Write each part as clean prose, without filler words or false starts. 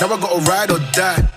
Now I gotta ride or die.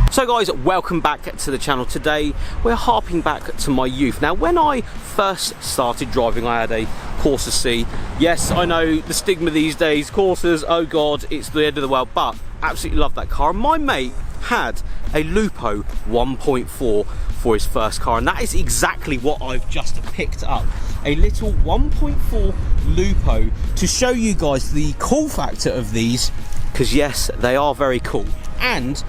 So guys, welcome back to the channel. Today we're harping back to my youth. Now when I first started driving I had a Corsa C. Yes, I know the stigma these days, Corsas, oh god, it's the end of the world, but absolutely love that car. And my mate had a LUPO 1.4 for his first car, and that is exactly what I've just picked up. A little 1.4 LUPO to show you guys the cool factor of these, because yes, they are very cool, and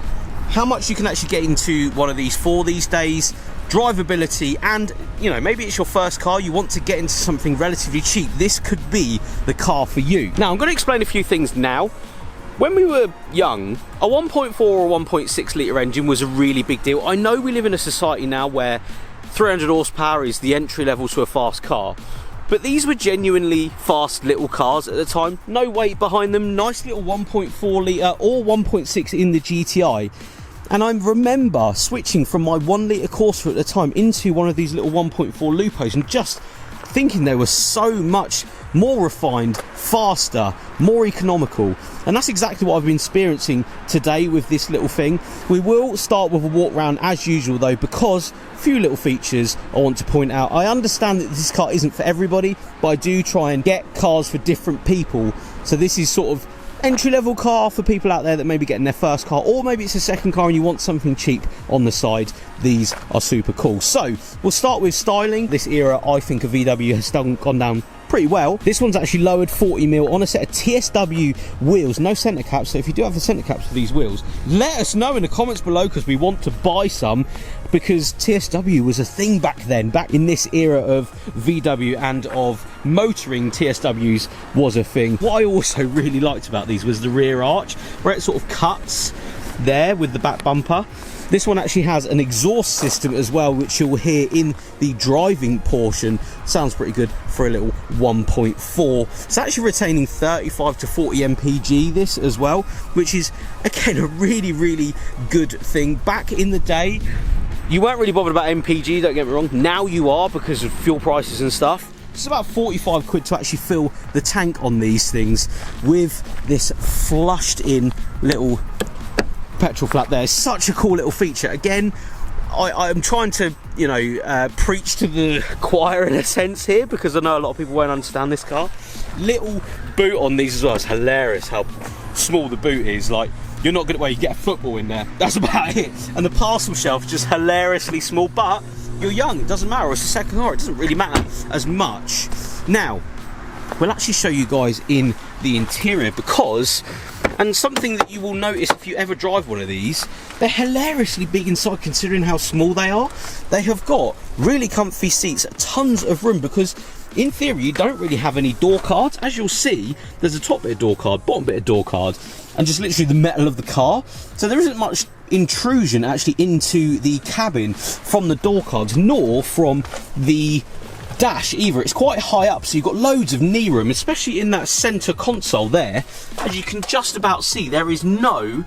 how much you can actually get into one of these for these days, drivability, and you know, maybe it's your first car, you want to get into something relatively cheap, this could be the car for you. Now I'm going to explain a few things now. When we were young, a 1.4 or 1.6 litre engine was a really big deal. I know we live in a society now where 300 horsepower is the entry level to a fast car, but these were genuinely fast little cars at the time. No weight behind them, nice little 1.4 litre or 1.6 in the GTI. And I remember switching from my 1 litre Corsa at the time into one of these little 1.4 LUPOs and just thinking they were so much more refined, faster, more economical. And that's exactly what I've been experiencing today with this little thing. We will start with a walk round as usual though, because a few little features I want to point out. I understand that this car isn't for everybody, but I do try and get cars for different people. So this is sort of entry-level car for people out there that may be getting their first car, or maybe it's a second car and you want something cheap on the side. These are super cool. So we'll start with styling. This era I think of VW has gone down pretty well. This one's actually lowered 40mm on a set of TSW wheels, no centre caps. So if you do have the centre caps for these wheels, let us know in the comments below, because we want to buy some, because TSW was a thing back then, back in this era of VW and of motoring. TSWs was a thing. What I also really liked about these was the rear arch, where it sort of cuts there with the back bumper. This one actually has an exhaust system as well, which you'll hear in the driving portion. Sounds pretty good for a little 1.4. It's actually retaining 35 to 40 mpg this as well, which is again a really good thing. Back in the day you weren't really bothered about mpg, don't get me wrong. Now you are, because of fuel prices and stuff. It's about 45 quid to actually fill the tank on these things with this flushed in little petrol flap there. It's such a cool little feature. Again, I'm trying to, you know, preach to the choir in a sense here, because I know a lot of people won't understand this car. Little boot on these as well. It's hilarious how small the boot is. Like, you're not gonna, well, you get a football in there, that's about it. And the parcel shelf is just hilariously small, but you're young, it doesn't matter. It's a second car, it doesn't really matter as much. Now we'll actually show you guys in the interior, because, and something that you will notice if you ever drive one of these, they're hilariously big inside considering how small they are. They have got really comfy seats, tons of room, because in theory you don't really have any door cards. As you'll see, there's a top bit of door card, bottom bit of door card, and just literally the metal of the car. So there isn't much intrusion actually into the cabin from the door cards, nor from the dash either. It's quite high up, so you've got loads of knee room, especially in that center console there. As you can just about see, there is no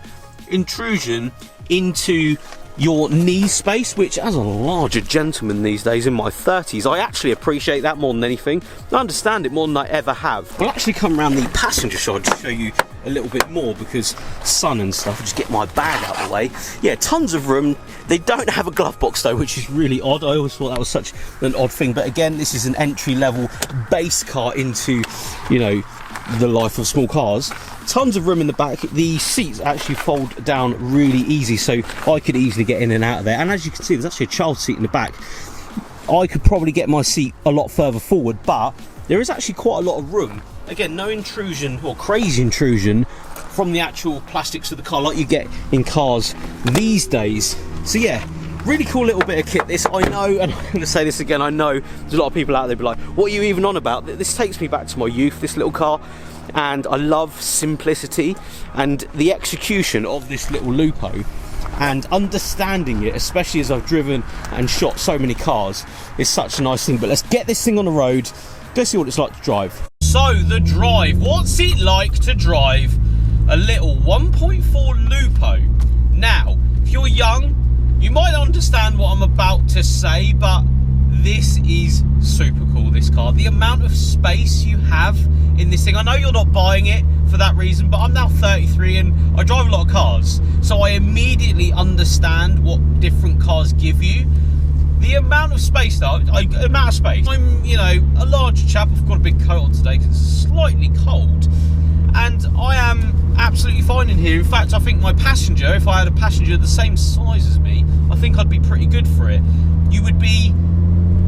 intrusion into your knee space, which as a larger gentleman these days in my 30s, I actually appreciate that more than anything. I understand it more than I ever have. We'll actually come around the passenger side to show you a little bit more, because sun and stuff. I'll just get my bag out of the way. Yeah, tons of room. They don't have a glove box though, which is really odd. I always thought that was such an odd thing, but again, this is an entry-level base car into, you know, the life of small cars. Tons of room in the back. The seats actually fold down really easy, so I could easily get in and out of there. And as you can see, there's actually a child seat in the back. I could probably get my seat a lot further forward, but there is actually quite a lot of room. Again, no intrusion, or crazy intrusion, from the actual plastics of the car like you get in cars these days. So yeah, really cool little bit of kit this. I know, and I'm going to say this again, I know there's a lot of people out there be like, what are you even on about? This takes me back to my youth, this little car. And I love simplicity and the execution of this little LUPO, and understanding it, especially as I've driven and shot so many cars, is such a nice thing. But let's get this thing on the road, go see what it's like to drive. So the drive, what's it like to drive a little 1.4 LUPO. Now, if you're young, you might understand what I'm about to say, but this is super cool, this car. The amount of space you have in this thing. I know you're not buying it for that reason, but I'm now 33 and I drive a lot of cars, so I immediately understand what different cars give you. The amount of space though, I'm, you know, a large chap. I've got a big coat on today because it's slightly cold, and I am absolutely fine in here. In fact, I think my passenger, if I had a passenger the same size as me, I think I'd be pretty good for it. You would be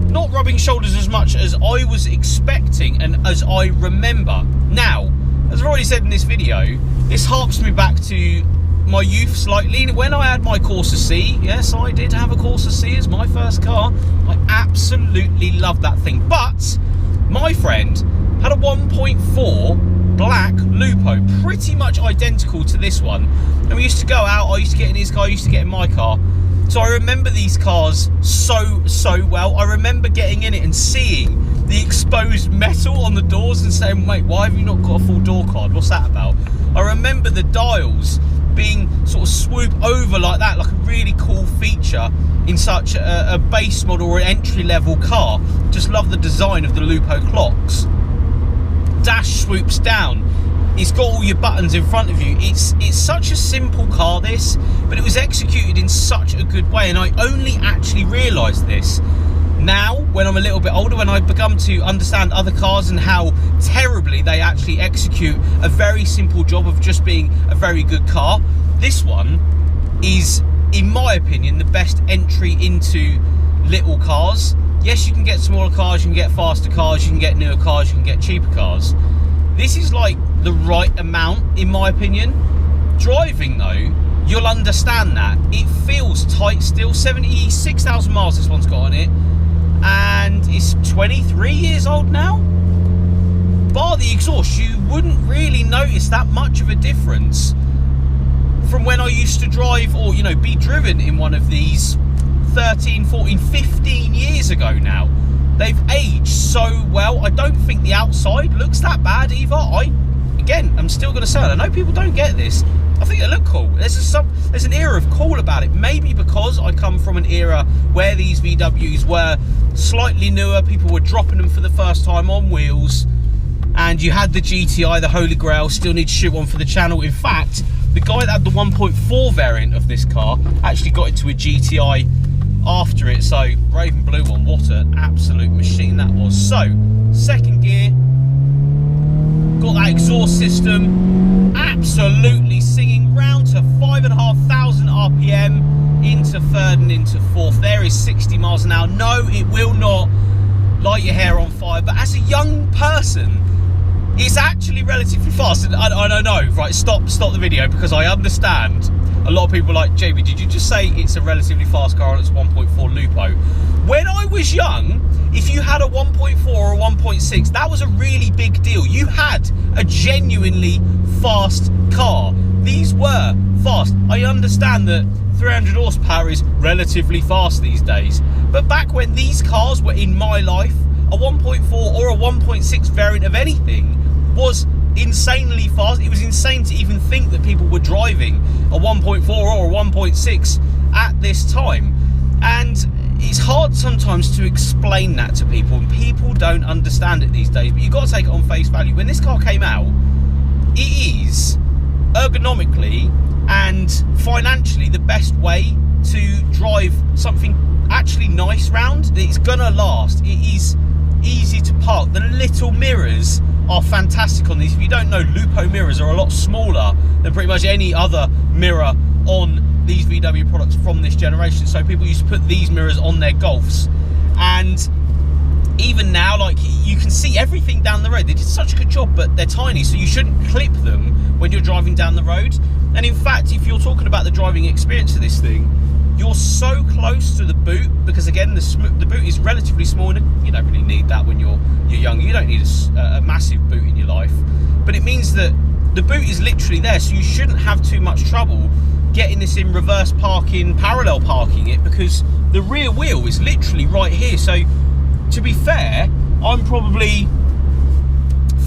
not rubbing shoulders as much as I was expecting and as I remember. Now, as I've already said in this video, this harks me back to my youth slightly. When I had my Corsa C, yes, I did have a Corsa C as my first car. I absolutely loved that thing. But my friend had a 1.4 black LUPO, pretty much identical to this one. And we used to go out, I used to get in his car, I used to get in my car. So I remember these cars so well. I remember getting in it and seeing the exposed metal on the doors and saying, wait, why have you not got a full door card? What's that about? I remember the dials being sort of swooped over like that, like a really cool feature in such a base model or an entry level car. Just love the design of the LUPO clocks. Dash swoops down. It's got all your buttons in front of you. It's such a simple car, this, but it was executed in such a good way, and I only actually realised this now when I'm a little bit older, when I've begun to understand other cars and how terribly they actually execute a very simple job of just being a very good car. This one is, in my opinion, the best entry into little cars. Yes, you can get smaller cars, you can get faster cars, you can get newer cars, you can get cheaper cars. This is like the right amount, in my opinion. Driving though, you'll understand that. It feels tight still. 76,000 miles this one's got on it. And it's 23 years old now. Bar the exhaust, you wouldn't really notice that much of a difference from when I used to drive, or, you know, be driven in one of these 13, 14, 15 years ago now. They've aged so well. I don't think the outside looks that bad either. I'm still going to say it. I know people don't get this. I think they look cool. There's an era of cool about it. Maybe because I come from an era where these VWs were slightly newer. People were dropping them for the first time on wheels. And you had the GTI, the Holy Grail. Still need to shoot one for the channel. In fact, the guy that had the 1.4 variant of this car actually got into a GTI after it. So Raven Blue one, what an absolute machine that was. So second gear, got that exhaust system absolutely singing round to 5,500 RPM into third and into fourth. There is 60 miles an hour. No, it will not light your hair on fire, but as a young person, it's actually relatively fast. And I don't know, right, stop the video, because I understand a lot of people are like, Jamie, did you just say it's a relatively fast car and it's 1.4 LUPO? When I was young, if you had a 1.4 or a 1.6, that was a really big deal. You had a genuinely fast car. These were fast. I understand that 300 horsepower is relatively fast these days, but back when these cars were in my life, a 1.4 or a 1.6 variant of anything was insanely fast. It was insane to even think that people were driving a 1.4 or a 1.6 at this time. And it's hard sometimes to explain that to people, and people don't understand it these days, but you've got to take it on face value. When this car came out, it is ergonomically and financially the best way to drive something actually nice round. It's gonna last. It is easy to park. The little mirrors are fantastic on these. If you don't know, LUPO mirrors are a lot smaller than pretty much any other mirror on these VW products from this generation. So people used to put these mirrors on their Golfs, and even now, like, you can see everything down the road. They did such a good job, but they're tiny, so you shouldn't clip them when you're driving down the road. And in fact, if you're talking about the driving experience of this thing, you're so close to the boot, because again, the boot is relatively small, and you don't really need that when you're young. You don't need a massive boot in your life, but it means that the boot is literally there, so you shouldn't have too much trouble getting this in reverse parking, parallel parking it, because the rear wheel is literally right here. So to be fair, I'm probably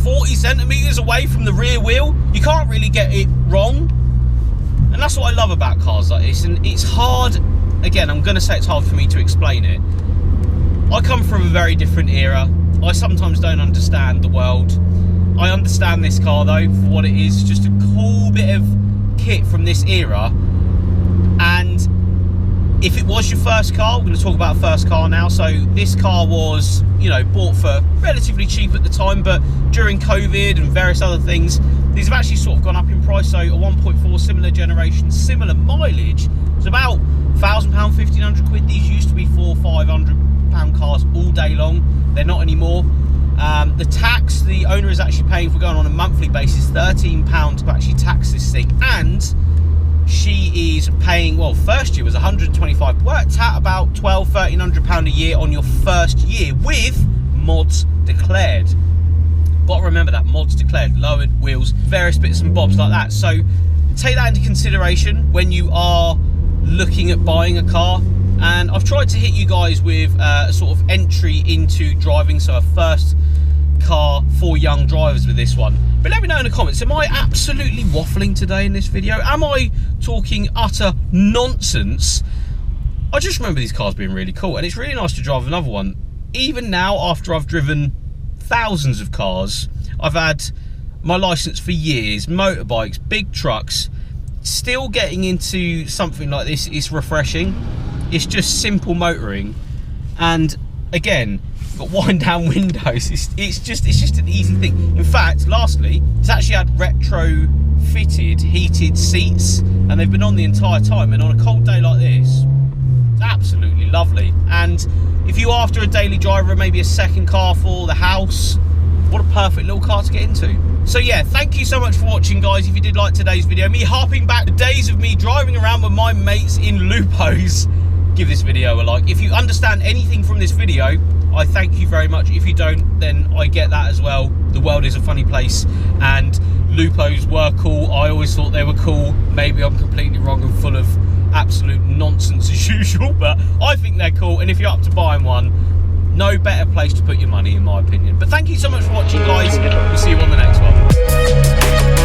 40 centimetres away from the rear wheel. You can't really get it wrong. And that's what I love about cars like this. And it's hard, again, I'm going to say it's hard for me to explain it. I come from a very different era. I sometimes don't understand the world. I understand this car though, for what it is, just a cool bit of kit from this era. And if it was your first car, we're going to talk about first car now. So this car was, you know, bought for relatively cheap at the time, but during COVID and various other things, these have actually sort of gone up in price. So a 1.4, similar generation, similar mileage, it's about £1,000, £1,500. These used to be £400-500 cars all day long. They're not anymore. The tax, the owner is actually paying, if we're going on a monthly basis, £13 to actually tax this thing. And she is paying, well, first year was 125, worked out about £1,200-1,300 a year on your first year with mods declared. Got to remember that, mods declared, lowered wheels, various bits and bobs like that. So take that into consideration when you are looking at buying a car. And I've tried to hit you guys with a sort of entry into driving, so a first car for young drivers with this one. But let me know in the comments, am I absolutely waffling today in this video? Am I talking utter nonsense? I just remember these cars being really cool, and it's really nice to drive another one. Even now, after I've driven thousands of cars, I've had my license for years, motorbikes, big trucks, still getting into something like this is refreshing. It's just simple motoring, and again, got wind down windows. It's just an easy thing. In fact, lastly, it's actually had retro fitted heated seats, and they've been on the entire time. And on a cold day like this, it's absolutely lovely. And if you're after a daily driver, maybe a second car for the house, what a perfect little car to get into. So yeah, thank you so much for watching, guys. If you did like today's video, me harping back the days of me driving around with my mates in LUPOs, give this video a like. If you understand anything from this video, I thank you very much. If you don't, then I get that as well. The world is a funny place, and LUPOs were cool. I always thought they were cool. Maybe I'm completely wrong and full of absolute nonsense as usual, but I think they're cool. And if you're up to buying one, no better place to put your money, in my opinion. But thank you so much for watching, guys. We'll see you on the next one.